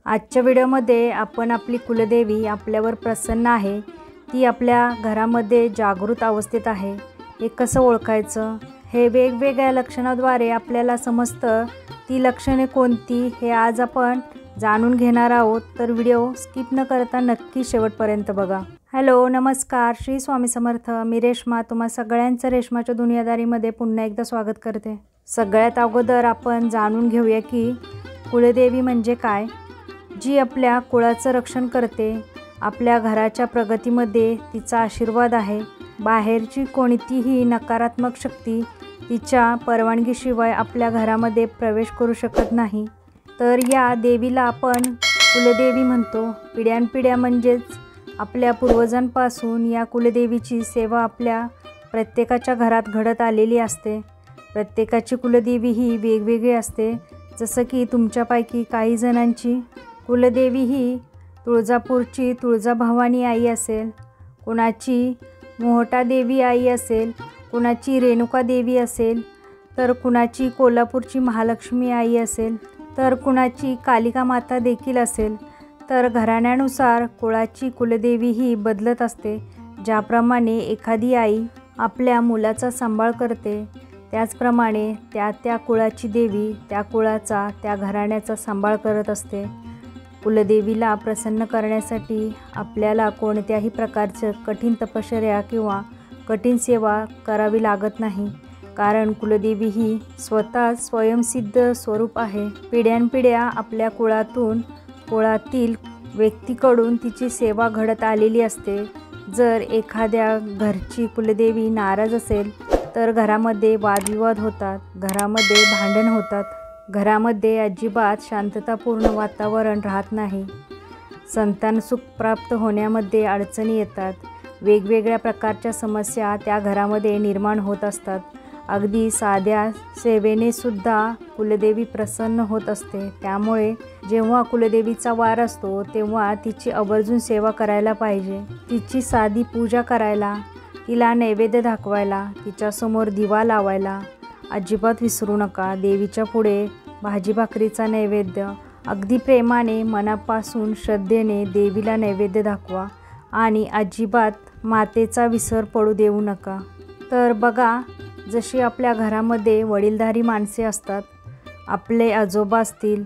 आजच्या व्हिडिओमध्ये आपण आपली कुलदेवी आपल्यावर प्रसन्न आहे, ती आपल्या घरामध्ये जागृत अवस्थेत आहे, हे कसं ओळखायचं, हे वेगवेगळ्या लक्षणांद्वारे आपल्याला समजतं। ती लक्षणे कोणती हे आज आपण जाणून घेणार आहोत, तर व्हिडिओ स्किप न करता नक्की शेवटपर्यंत बघा। हॅलो नमस्कार, श्री स्वामी समर्थ। मी रेश्मा तुम्हा सगळ्यांचं रेश्माच्या दुनियादारीमध्ये पुन्हा एकदा स्वागत करते। सगळ्यात अगोदर आपण जाणून घेऊया की कुलदेवी म्हणजे काय, जी आपल्या कुळाचं रक्षण करते। आपल्या घराच्या प्रगतीमध्ये तिचा आशीर्वाद आहे। बाहेरची कोणतीही नकारात्मक शक्ती तिच्या परवानगीशिवाय आपल्या घरामध्ये प्रवेश करू शकत नाही। तर या देवीला आपण कुलदेवी म्हणतो। पिढ्यानपिढ्या म्हणजेच आपल्या पूर्वजांपासून या कुलदेवीची सेवा आपल्या प्रत्येकाच्या घरात घडत आलेली असते। प्रत्येकाची कुलदेवी ही वेगवेगळी असते। जसं की तुमच्यापैकी काही जणांची कुलदेवी ही तुळजापूरची तुळजाभवानी आई असेल, कुणाची मोहटा देवी आई असेल, कुणाची रेणुका देवी असेल, तर कुणाची कोल्हापूरची महालक्ष्मी आई असेल, तर कुणाची कालिका माता देखील असेल। तर घराण्यानुसार कुळाची कुलदेवी ही बदलत असते। ज्याप्रमाणे एखादी आई आपल्या मुलाचा सांभाळ करते, त्याचप्रमाणे त्या कुळाची देवी त्या कुळाचा त्या घराण्याचा सांभाळ करत असते। कुलदेवीला प्रसन्न करण्यासाठी आपल्याला कोणत्याही प्रकारचं कठीण तपश्चर्या किंवा कठीण सेवा करावी लागत नाही, कारण कुलदेवी ही स्वतः स्वयंसिद्ध स्वरूप आहे। पिढ्यानपिढ्या आपल्या कुळातील व्यक्तीकडून तिची सेवा घडत आलेली असते। जर एखाद्या घरची कुलदेवी नाराज असेल तर घरामध्ये वादविवाद होतात, घरामध्ये भांडण होतात, घरामध्ये अजिबात शांततापूर्ण वातावरण राहत नाही, संतान सुख प्राप्त होण्यामध्ये अडचणी येतात, वेगवेगळ्या प्रकारच्या समस्या त्या घरामध्ये निर्माण होत असतात। अगदी साध्या सेवेने सुद्धा कुलदेवी प्रसन्न होत असते। त्यामुळे जेव्हा कुलदेवीचा वार असतो तेव्हा तिची आवर्जून सेवा करायला पाहिजे। तिची साधी पूजा करायला, तिला नैवेद्य दाखवायला, तिच्यासमोर दिवा लावायला अजिबात विसरू नका। देवीच्या पुढे भाजी भाकरीचा नैवेद्य अगदी प्रेमाने मनापासून श्रद्धेने देवीला नैवेद्य दाखवा आणि अजिबात मातेचा विसर पडू देऊ नका। तर बघा, जशी आपल्या घरामध्ये वडीलधारी माणसे असतात, आपले आजोबा असतील,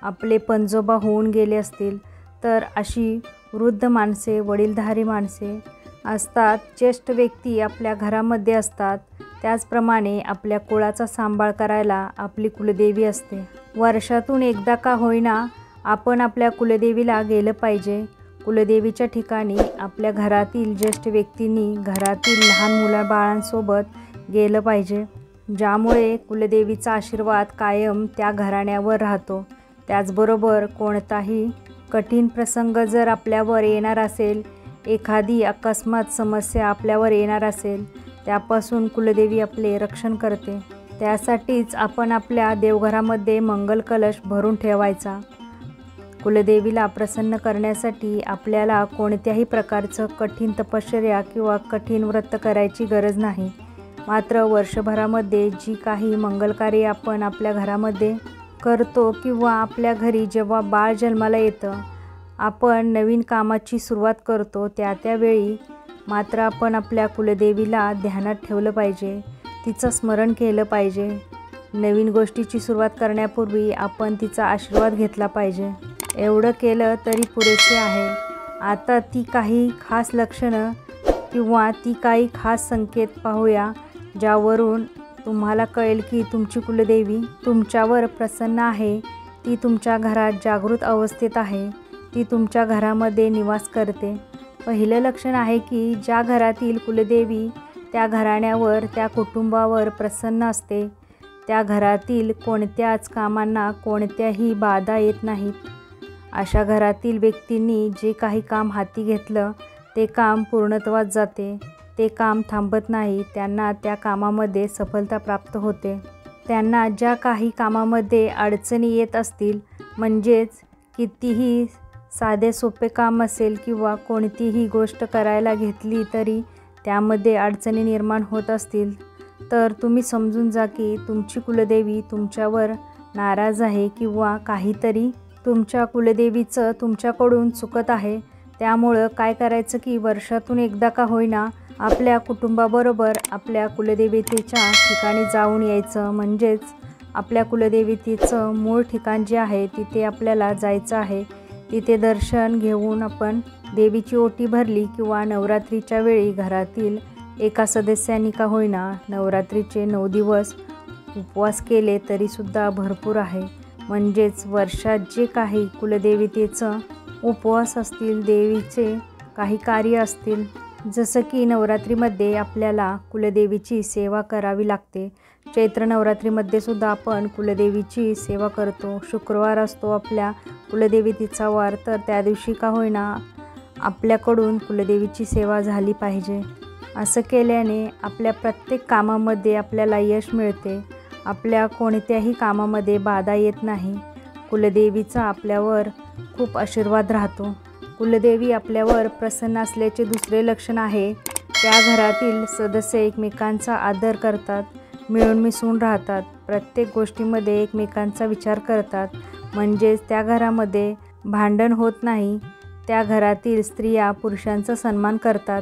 आपले पणजोबा होऊन गेले असतील, तर अशी वृद्ध माणसे वडीलधारी माणसे असतात, ज्येष्ठ व्यक्ती आपल्या घरामध्ये असतात। त्याचप्रमाणे आपल्या कुळाचा सांभाळ करायला आपली कुलदेवी असते। वर्षातून एकदा का होईना आपण आपल्या कुलदेवीला गेलं पाहिजे। कुलदेवीच्या ठिकाणी आपल्या घरातील ज्येष्ठ व्यक्तींनी घरातील लहान मुलाबाळांसोबत गेलं पाहिजे, ज्यामुळे कुलदेवीचा आशीर्वाद कायम त्या घराण्यावर राहतो। त्याचबरोबर कोणताही कठीण प्रसंग जर आपल्यावर येणार असेल, एखादी अकस्मात समस्या आपल्यावर येणार असेल, त्यापासून कुलदेवी आपले रक्षण करते। त्यासाठीच आपण आपल्या देवघरामध्ये मंगल कलश भरून ठेवायचा। कुलदेवीला प्रसन्न करण्यासाठी आपल्याला कोणत्याही प्रकारचं कठीण तपश्चर्या किंवा कठीण व्रत करायची गरज नाही। मात्र वर्षभरामध्ये जी काही मंगलकार्ये आपण आपल्या घरामध्ये करतो किंवा आपल्या घरी जेव्हा बाळ जन्माला येतं, आपण नवीन कामाची सुरुवात करतो, त्यावेळी मात्र आपण आपल्या कुलदेवीला ध्यानात ठेवलं पाहिजे, तिचं स्मरण केलं पाहिजे। नवीन गोष्टीची सुरुवात करण्यापूर्वी आपण तिचा आशीर्वाद घेतला पाहिजे। एवढं केलं तरी पुरेसे आहे। आता ती काही खास लक्षणं किंवा ती काही खास संकेत पाहूया, ज्यावरून तुम्हाला कळेल की तुमची कुलदेवी तुमच्यावर प्रसन्न आहे, ती तुमच्या घरात जागृत अवस्थेत आहे, ती तुमच्या घरामध्ये निवास करते। पहिलं लक्षण आहे की ज्या घरातील कुलदेवी त्या घराण्यावर त्या कुटुंबावर प्रसन्न असते, त्या घरातील कोणत्याच कामांना कोणत्याही बाधा येत नाहीत। अशा घरातील व्यक्तींनी जे काही काम हाती घेतलं ते काम पूर्णत्वास जाते, ते काम थांबत नाही, त्यांना त्या कामामध्ये सफलता प्राप्त होते। त्यांना ज्या काही कामामध्ये अडचणी येत असतील, म्हणजेच कितीही साधे सोपे काम असेल किंवा कोणतीही गोष्ट करायला घेतली तरी त्यामध्ये अडचणी निर्माण होत असतील, तर तुम्ही समजून जा की तुमची कुलदेवी तुमच्यावर नाराज आहे किंवा काहीतरी तुमच्या कुलदेवीचं तुमच्याकडून चुकत आहे, त्यामुळं काय करायचं की वर्षातून एकदा का होईना आपल्या कुटुंबाबरोबर आपल्या कुलदेवतेच्या ठिकाणी जाऊन यायचं. म्हणजेच आपल्या कुलदेवतेचं मूळ ठिकाण जे आहे तिथे आपल्याला जायचं आहे. तिथे दर्शन घेऊन आपण देवीची ओटी भरली किंवा नवरात्रीच्या वेळी घरातील एका सदस्यानी का होईना नवरात्रीचे 9 दिवस उपवास केले तरीसुद्धा भरपूर आहे. म्हणजेच वर्षात जे काही कुलदेवतेचं उपवास असतील, देवीचे काही कार्य असतील, जसं की नवरात्रीमध्ये आपल्याला कुलदेवीची सेवा करावी लागते. चैत्र नवरात्रीमध्ये सुद्धा आपण कुलदेवीची सेवा करतो. शुक्रवार असतो आपल्या कुलदेवतेचा वार, तर त्या दिवशी का होईना आपल्याकडून कुलदेवीची सेवा झाली पाहिजे. असं केल्याने आपल्या प्रत्येक कामामध्ये आपल्याला यश मिळते. आपल्या कोणत्याही कामामध्ये बाधा येत नाही. कुलदेवीचा आपल्यावर खूप आशीर्वाद राहतो. कुलदेवी आपल्यावर प्रसन्न असल्याचे दुसरे लक्षण आहे, त्या घरातील सदस्य एकमेकांचा आदर करतात, मिळून मिसळून राहतात, प्रत्येक गोष्टीमध्ये एकमेकांचा विचार करतात. म्हणजेच त्या घरामध्ये भांडण होत नाही. त्या घरातील स्त्रिया पुरुषांचा सन्मान करतात.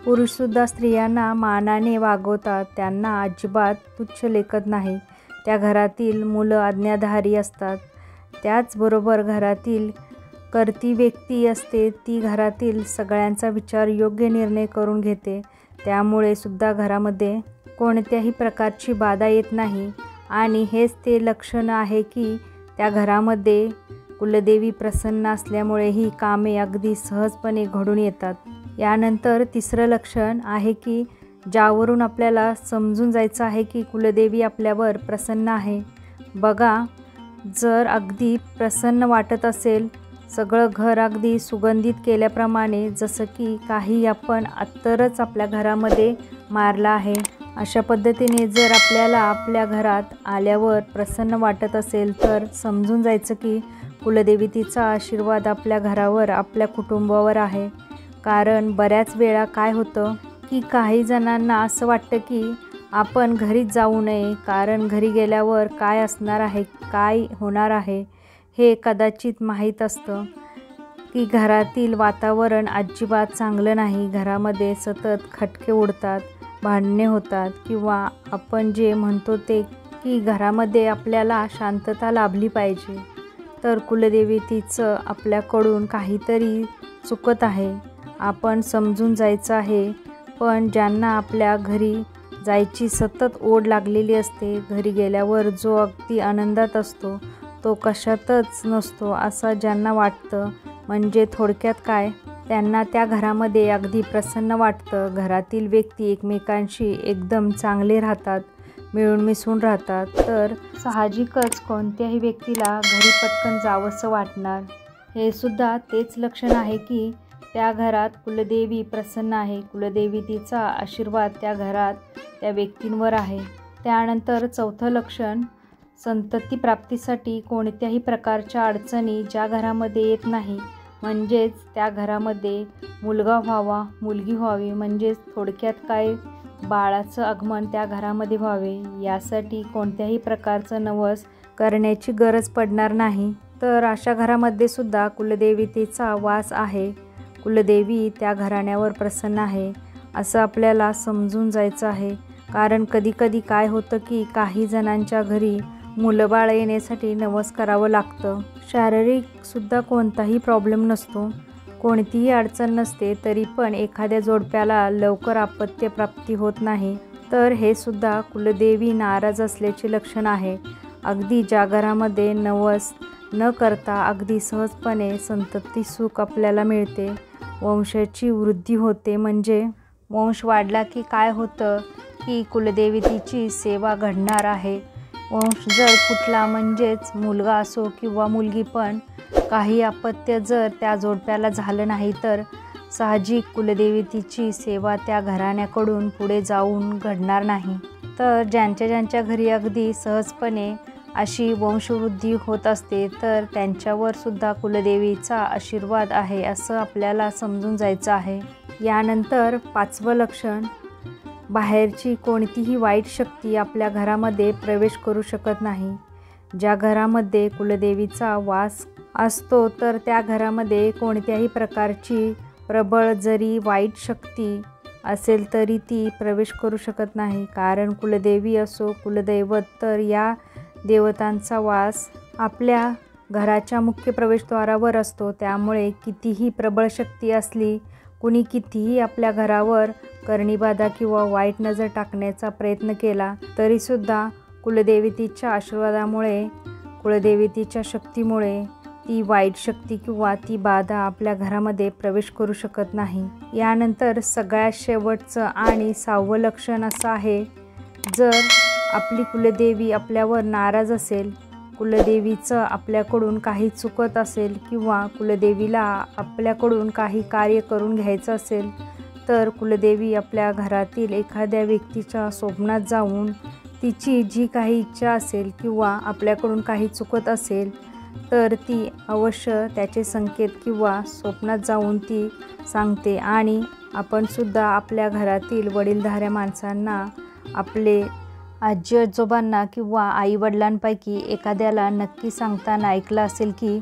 पुरुषसुद्धा स्त्रियांना मानाने वागवतात, त्यांना अजिबात तुच्छ लेखत नाही. त्या घरातील मुलं आज्ञाधारी असतात. त्याचबरोबर घरातील करती व्यक्ती असते ती घरातील सगळ्यांचा विचार योग्य निर्णय करून घेते. त्यामुळे सुद्धा घरामध्ये कोणत्याही प्रकारची बाधा येत नाही. आणि हेच ते लक्षण आहे की त्या घरामध्ये कुलदेवी प्रसन्न असल्यामुळे ही कामे अगदी सहजपणे घडून येतात. यानंतर तिसरं लक्षण आहे की ज्यावरून आपल्याला समजून जायचं आहे की कुलदेवी आपल्यावर प्रसन्न आहे. बघा, जर अगदी प्रसन्न वाटत असेल, सगळं घर अगदी सुगंधित केल्याप्रमाणे, जसं की काही आपण अत्तरच आपल्या घरामध्ये मारला आहे, अशा पद्धतीने जर आपल्याला आपल्या घरात आल्यावर प्रसन्न वाटत असेल तर समजून जायचं की कुलदेवतेचा आशीर्वाद आपल्या घरावर, आपल्या कुटुंबावर आहे. कारण बऱ्याच वेळा काय होतं की काही जणांना असं वाटतं की आपण घरीच जाऊ नये, कारण घरी गेल्यावर काय असणार आहे, काय होणार आहे हे कदाचित माहीत असतं. की घरातील वातावरण अजिबात चांगलं नाही, घरामध्ये सतत खटके उडतात, भांडणे होतात, किंवा आपण जे म्हणतो ते की घरामध्ये आपल्याला शांतता लाभली पाहिजे. तर कुलदेवतेचं आपल्याकडून काहीतरी चुकत आहे, आपण समजून जायचं आहे. पण ज्यांना आपल्या घरी जायची सतत ओढ लागलेली असते, घरी गेल्यावर जो अगदी आनंदात असतो तो कशातच नसतो असं ज्यांना वाटतं, म्हणजे थोडक्यात काय, त्यांना त्या घरामध्ये अगदी प्रसन्न वाटतं. घरातील व्यक्ती एकमेकांशी एकदम चांगले राहतात, मिळून मिसळून राहतात, तर साहजिकच कोणत्याही व्यक्तीला घरी पटकन जावंसं वाटणार. हे सुद्धा तेच लक्षण आहे की त्या घरात कुलदेवी प्रसन्न आहे, कुलदेवतेचा आशीर्वाद त्या घरात त्या व्यक्तींवर आहे. त्यानंतर चौथं लक्षण, संतती प्राप्तीसाठी कोणत्याही प्रकारच्या अडचणी ज्या घरामध्ये येत नाही, म्हणजेच त्या घरामध्ये मुलगा व्हावा, मुलगी व्हावी, म्हणजेच थोडक्यात काय, बाळाचं आगमन त्या घरामध्ये व्हावे, यासाठी कोणत्याही प्रकारचं नवस करण्याची गरज पडणार नाही. तर अशा घरामध्ये सुद्धा कुलदेवतेचा वास आहे, कुलदेवी त्या घराण्यावर प्रसन्न आहे असं आपल्याला समजून जायचं आहे. कारण कधीकधी काय होतं की काही जणांच्या घरी मुलंबाळ येण्यासाठी नवस करावं लागतं. शारीरिकसुद्धा कोणताही प्रॉब्लेम नसतो, कोणतीही अडचण नसते, तरी पण एखाद्या जोडप्याला लवकर अपत्यप्राप्ती होत नाही, तर हे सुद्धा कुलदेवी नाराज असल्याचे लक्षण आहे. अगदी ज्या घरामध्ये नवस न करता अगदी सहजपणे संतती सुख आपल्याला मिळते, वंशाची वृद्धी होते. म्हणजे वंश वाढला की काय होतं की कुलदेवतेची सेवा घडणार आहे. वंश जर फुटला, म्हणजेच मुलगा असो किंवा मुलगी, पण काही अपत्य जर त्या जोडप्याला झालं नाही, तर साहजिक कुलदेवतेची सेवा त्या घराण्याकडून पुढे जाऊन घडणार नाही. तर ज्यांच्या घरी अगदी सहजपणे अशी वंशवृद्धी होत असते, तर त्यांच्यावर सुद्धा कुलदेवीचा आशीर्वाद आहे असं आपल्याला समजून जायचं आहे. यानंतर पाचवं लक्षण, बाहेरची कोणतीही वाईट शक्ती आपल्या घरामध्ये प्रवेश करू शकत नाही. ज्या घरामध्ये कुलदेवीचा वास असतो तर त्या घरामध्ये कोणत्याही प्रकारची प्रबळ जरी वाईट शक्ती असेल तरी ती प्रवेश करू शकत नाही. कारण कुलदेवी असो कुलदैवत तर या देवतांचा वास आपल्या घराच्या मुख्य प्रवेशद्वारावर असतो. त्यामुळे कितीही प्रबळ शक्ती असली, कुणी कितीही आपल्या घरावर करणीबाधा किंवा वाईट नजर टाकण्याचा प्रयत्न केला तरीसुद्धा कुलदेवतेच्या आशीर्वादामुळे कुलदेवतेच्या शक्तीमुळे ती वाईट शक्ती किंवा ती बाधा आपल्या घरामध्ये प्रवेश करू शकत नाही. यानंतर सगळ्यात शेवटचं आणि 6वं लक्षण असं आहे, जर आपली कुलदेवी आपल्यावर नाराज असेल, कुलदेवीचं आपल्याकडून काही चुकत असेल किंवा कुलदेवीला आपल्याकडून काही कार्य करून घ्यायचं असेल तर कुलदेवी आपल्या घरातील एखाद्या व्यक्तीच्या स्वप्नात जाऊन तिची जी काही इच्छा असेल किंवा आपल्याकडून काही चुकत असेल तर ती अवश्य त्याचे संकेत किंवा स्वप्नात जाऊन ती सांगते. आणि आपणसुद्धा आपल्या घरातील वडीलधाऱ्या माणसांना, आपले आजी आजोबांना किंवा आईवडिलांपैकी एखाद्याला नक्की सांगताना ऐकलं असेल की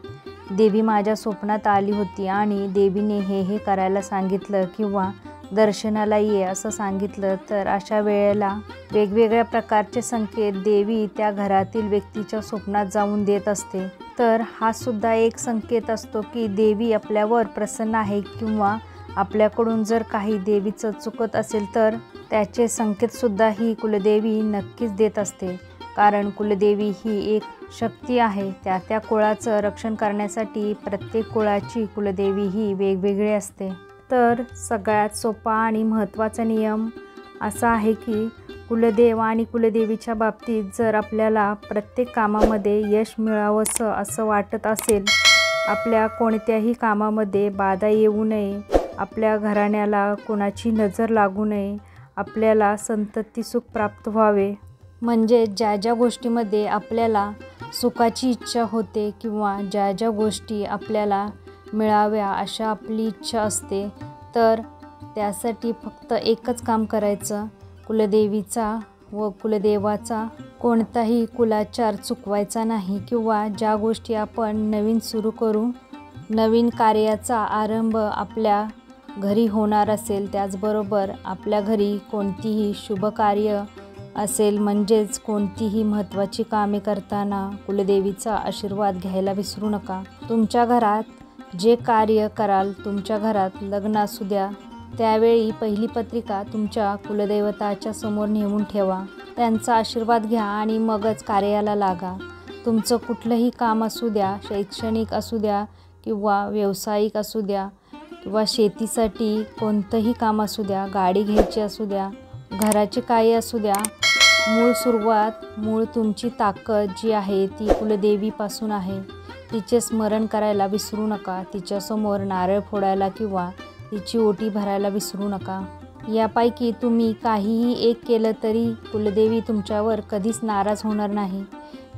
देवी माझ्या स्वप्नात आली होती आणि देवीने हे करायला सांगितलं किंवा दर्शनाला ये असं सांगितलं. तर अशा वेळेला वेगवेगळ्या प्रकारचे संकेत देवी त्या घरातील व्यक्तीच्या स्वप्नात जाऊन देत असते. तर हा सुद्धा एक संकेत असतो की देवी आपल्यावर प्रसन्न आहे किंवा आपल्याकडून जर काही देवीचं चुकत असेल तर त्याचे संकेतसुद्धा ही कुलदेवी नक्कीच देत असते. कारण कुलदेवी ही एक शक्ती आहे. त्या कुळाचं रक्षण करण्यासाठी प्रत्येक कुळाची कुलदेवी ही वेगवेगळी असते. तर सगळ्यात सोपा आणि महत्त्वाचा नियम असा आहे की कुलदेव आणि कुलदेवीच्या बाबतीत जर आपल्याला प्रत्येक कामामध्ये यश मिळावंसं असं वाटत असेल, आपल्या कोणत्याही कामामध्ये बाधा येऊ नये, आपल्या घराण्याला कोणाची नजर लागू नये, आपल्याला संतती सुख प्राप्त व्हावे, म्हणजे ज्या ज्या गोष्टीमध्ये आपल्याला सुखाची इच्छा होते किंवा ज्या ज्या गोष्टी आपल्याला मिळाव्या अशा आपली इच्छा असते, तर त्यासाठी फक्त एकच काम करायचं, कुलदेवीचा व कुलदेवाचा कोणताही कुलाचार चुकवायचा नाही. किंवा ज्या गोष्टी आपण नवीन सुरू करू, नवीन कार्याचा आरंभ आपल्या घरी होणार असेल, त्याचबरोबर आपल्या घरी कोणतीही शुभकार्य असेल, म्हणजेच कोणतीही महत्त्वाची कामे करताना कुलदेवीचा आशीर्वाद घ्यायला विसरू नका. तुमच्या घरात जे कार्य कराल, तुमच्या घरात लग्न असू द्या, त्यावेळी पहिली पत्रिका तुमच्या कुलदैवताच्या समोर नेऊन ठेवा, त्यांचा आशीर्वाद घ्या आणि मगच कार्याला लागा. तुमचं कुठलंही काम असू द्या, शैक्षणिक असू द्या किंवा व्यावसायिक असू द्या किंवा शेतीसाठी कोणतंही काम असू द्या, गाडी घ्यायची असू द्या, घराची काही असू द्या, मूळ तुमची ताकद जी आहे ती कुलदेवीपासून आहे. तिचे स्मरण करायला विसरू नका. तिच्यासमोर नारळ फोडायला किंवा तिची ओटी भरायला विसरू नका. यापैकी तुम्ही काहीही एक केलं तरी कुलदेवी तुमच्यावर कधीच नाराज होणार नाही.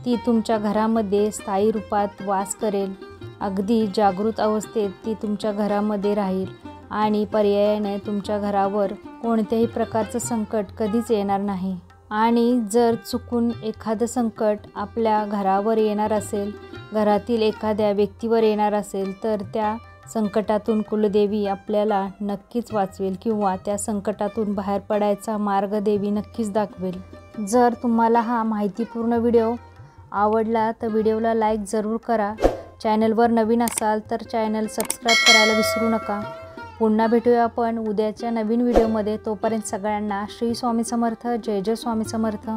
ती तुमच्या घरामध्ये स्थायी रूपात वास करेल. अगदी जागृत अवस्थेत ती तुमच्या घरामध्ये राहील आणि पर्यायाने तुमच्या घरावर कोणत्याही प्रकारचं संकट कधीच येणार नाही. आणि जर चुकून एखादं संकट आपल्या घरावर येणार असेल, घरातील एखाद्या व्यक्तीवर येणार असेल, तर त्या संकटातून कुलदेवी आपल्याला नक्कीच वाचवेल किंवा त्या संकटातून बाहेर पडायचा मार्ग देवी नक्कीच दाखवेल. जर तुम्हाला हा माहितीपूर्ण व्हिडिओ आवडला तर व्हिडिओला लाईक जरूर करा. चॅनलवर नवीन असाल तर चॅनल सबस्क्राईब करायला विसरू नका. पुन्हा भेटूया आपण उद्याच्या नवीन व्हिडिओमध्ये. तोपर्यंत सगळ्यांना श्री स्वामी समर्थ. जय जय स्वामी समर्थ.